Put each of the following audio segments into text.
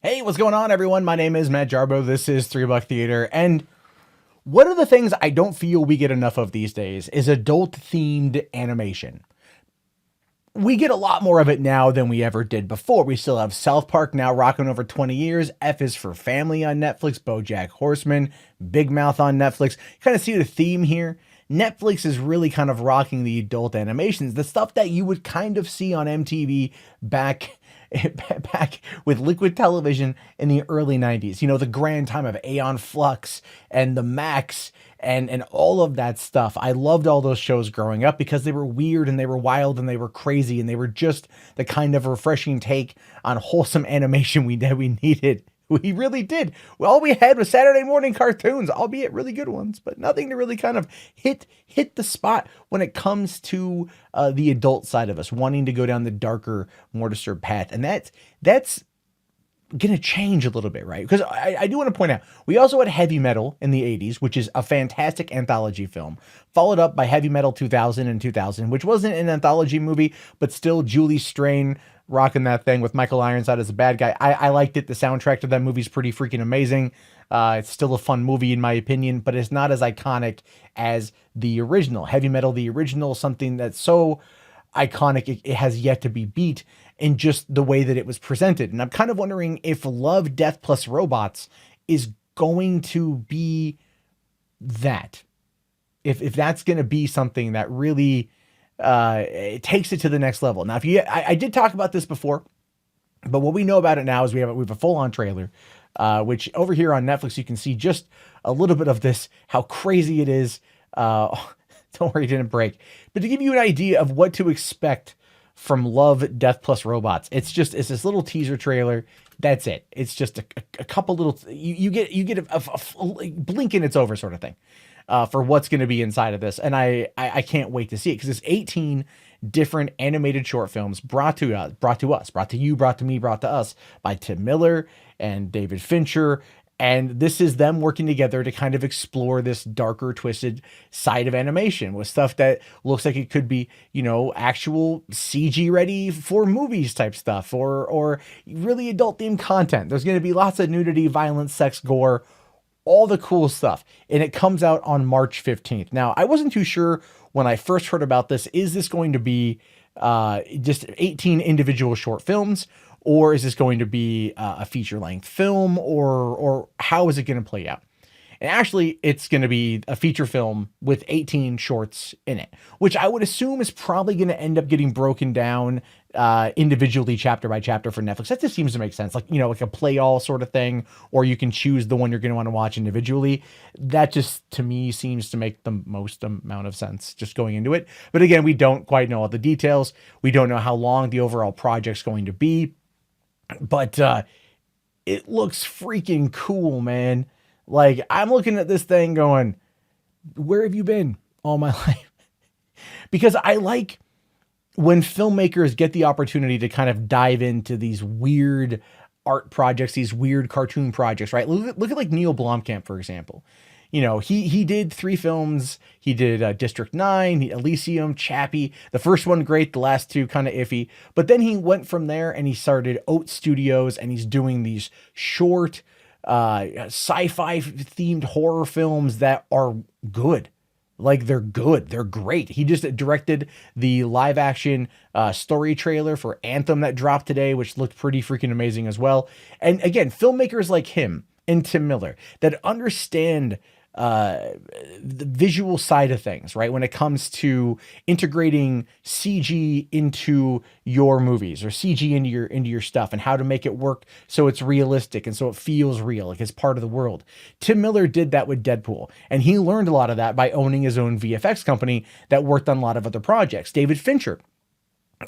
Hey, what's going on, everyone? My name is Matt Jarbo. This is Three Buck Theater. And one of the things I don't feel we get enough of these days is adult themed animation. We get a lot more of it now than we ever did before. We still have South Park now rocking over 20 years. F is for Family on Netflix, BoJack Horseman, Big Mouth on Netflix. Kind of see the theme here. Netflix is really kind of rocking the adult animations, the stuff that you would kind of see on MTV back with liquid television in the early 90s. You know, the grand time of Aeon Flux and the Max and all of that stuff. I loved all those shows growing up because they were weird and they were wild and they were crazy and they were just the kind of refreshing take on wholesome animation we needed. We really did. All we had was Saturday morning cartoons, albeit really good ones, but nothing to really kind of hit the spot when it comes to the adult side of us wanting to go down the darker, more disturbed path. And that's going to change a little bit, right? Because I do want to point out, we also had Heavy Metal in the 80s, which is a fantastic anthology film, followed up by Heavy Metal 2000 and 2000, which wasn't an anthology movie, but still Julie Strain rocking that thing with Michael Ironside as a bad guy. I liked it. The soundtrack to that movie's pretty freaking amazing. It's still a fun movie in my opinion, but it's not as iconic as the original. Heavy Metal, the original, something that's so iconic, it has yet to be beat in just the way that it was presented. And I'm kind of wondering if Love, Death Plus Robots is going to be that. If that's going to be something that really it takes it to the next level. Now, I did talk about this before, but what we know about it now is we have a full-on trailer, which over here on Netflix, you can see just a little bit of this, how crazy it is. Don't worry, it didn't break. But to give you an idea of what to expect from Love, Death Plus Robots, it's this little teaser trailer. That's it. It's just a couple little, you get a blink and it's over sort of thing. For what's going to be inside of this. And I can't wait to see it because it's 18 different animated short films brought to us, brought to you, brought to me, brought to us by Tim Miller and David Fincher. And this is them working together to kind of explore this darker, twisted side of animation with stuff that looks like it could be, you know, actual CG ready for movies type stuff or really adult themed content. There's going to be lots of nudity, violence, sex, gore, all the cool stuff. And it comes out on March 15th. Now, I wasn't too sure when I first heard about this, is this going to be just 18 individual short films, or is this going to be a feature length film, or how is it going to play out? And actually, it's going to be a feature film with 18 shorts in it, which I would assume is probably going to end up getting broken down individually, chapter by chapter for Netflix. That just seems to make sense. Like, you know, like a play all sort of thing, or you can choose the one you're going to want to watch individually. That just, to me, seems to make the most amount of sense just going into it. But again, we don't quite know all the details. We don't know how long the overall project's going to be, but it looks freaking cool, man. Like, I'm looking at this thing going, where have you been all my life? Because I like when filmmakers get the opportunity to kind of dive into these weird art projects, these weird cartoon projects, right? Look at like Neil Blomkamp, for example. You know, he did 3 films. He did District 9, Elysium, Chappie. The first one, great. The last 2, kind of iffy. But then he went from there and he started Oat Studios and he's doing these short sci-fi themed horror films that are good. Like, they're good. They're great. He just directed the live action story trailer for Anthem that dropped today, which looked pretty freaking amazing as well. And again, filmmakers like him and Tim Miller that understand the visual side of things, right? When it comes to integrating CG into your movies or CG into your stuff and how to make it work so it's realistic and so it feels real, like it's part of the world. Tim Miller did that with Deadpool, and he learned a lot of that by owning his own VFX company that worked on a lot of other projects. David Fincher,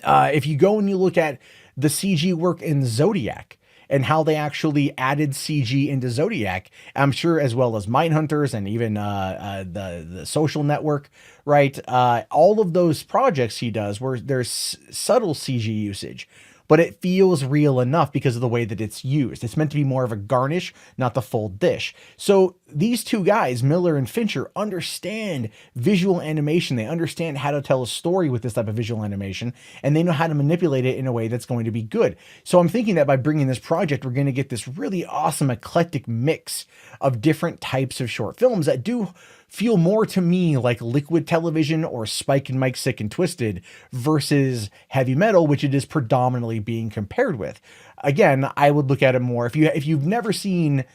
if you go and you look at the CG work in Zodiac, and how they actually added CG into Zodiac, I'm sure, as well as Mindhunters and even the Social Network, right? All of those projects he does where there's subtle CG usage, but it feels real enough because of the way that it's used. It's meant to be more of a garnish, not the full dish. So these two guys, Miller and Fincher, understand visual animation. They understand how to tell a story with this type of visual animation, and they know how to manipulate it in a way that's going to be good. So I'm thinking that by bringing this project, we're going to get this really awesome eclectic mix of different types of short films that do feel more to me like Liquid Television or Spike and Mike Sick and Twisted versus Heavy Metal, which it is predominantly being compared with. Again, I would look at it more, if you've never seen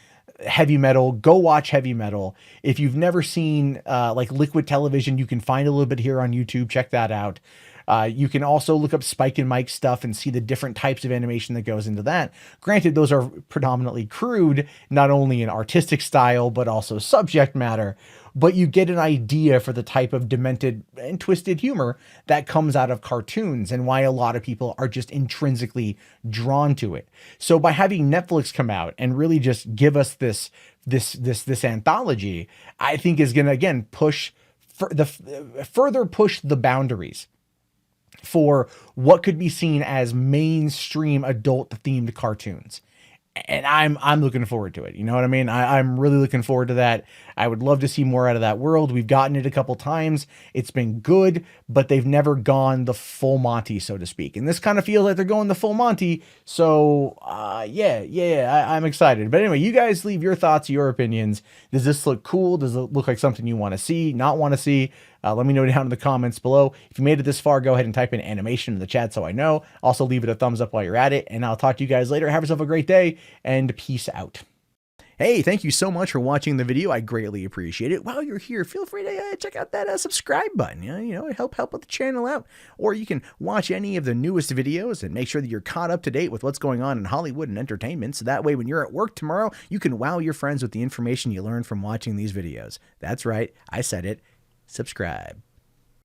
Heavy Metal, go watch Heavy Metal. If you've never seen like Liquid Television, you can find a little bit here on YouTube. Check that out. You can also look up Spike and Mike stuff and see the different types of animation that goes into that. Granted, those are predominantly crude, not only in artistic style, but also subject matter. But you get an idea for the type of demented and twisted humor that comes out of cartoons and why a lot of people are just intrinsically drawn to it. So by having Neflix come out and really just give us this anthology, I think is going to, again, further push the boundaries for what could be seen as mainstream adult themed cartoons. And I'm looking forward to it. You know what I mean? I'm really looking forward to that. I would love to see more out of that world. We've gotten it a couple times. It's been good, but they've never gone the full Monty, so to speak. And this kind of feels like they're going the full Monty. So, I'm excited. But anyway, you guys leave your thoughts, your opinions. Does this look cool? Does it look like something you want to see, not want to see? Let me know down in the comments below. If you made it this far, go ahead and type in animation in the chat so I know. Also, leave it a thumbs up while you're at it, and I'll talk to you guys later. Have yourself a great day, and peace out. Hey, thank you so much for watching the video. I greatly appreciate it. While you're here, feel free to check out that subscribe button. You know, help with the channel out. Or you can watch any of the newest videos and make sure that you're caught up to date with what's going on in Hollywood and entertainment. So that way, when you're at work tomorrow, you can wow your friends with the information you learned from watching these videos. That's right. I said it. Subscribe.